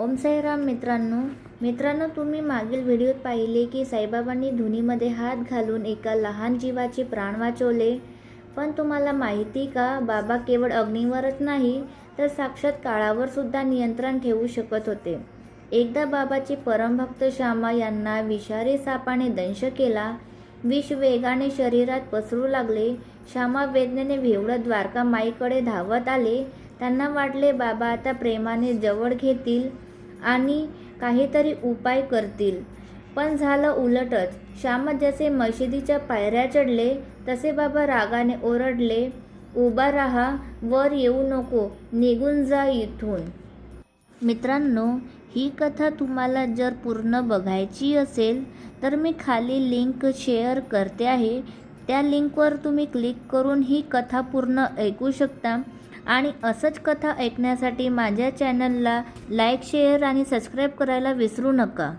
ओम साईराम मित्रांनो तुम्ही मागील व्हिडिओत पाहिले की साईबाबांनी धुनीमध्ये हात घालून एका लहान जीवाचे प्राण वाचवले। पण तुम्हाला माहिती का, बाबा केवळ अग्नीवरच नाही तर साक्षात काळावर सुद्धा नियंत्रण ठेवू शकत होते। एकदा बाबाचे परमभक्त श्यामा यांना विषारी सापाने दंश केला। विष वेगाने शरीरात पसरू लागले। श्यामा वेदनेने भेवळत द्वारका माईकडे धावत आले। त्यांना वाटले बाबा आता प्रेमाने जवळ घेतील आणि काहीतरी उपाय करतील, पण झालं उलटच। श्यामा जसे मशिदीच्या पायऱ्या चढले तसे बाबा रागाने ओरडले, उभा राहा, वर येऊ नको, निघून जा इथून। मित्रांनो, ही कथा तुम्हाला जर पूर्ण बघायची असेल तर मी खाली लिंक शेअर करते आहे, त्या लिंकवर तुम्ही क्लिक करून ही कथा पूर्ण ऐकू शकता। आणि असंच कथा ऐकण्यासाठी माझ्या चॅनलला लाईक, शेअर आणि सबस्क्राईब करायला विसरू नका।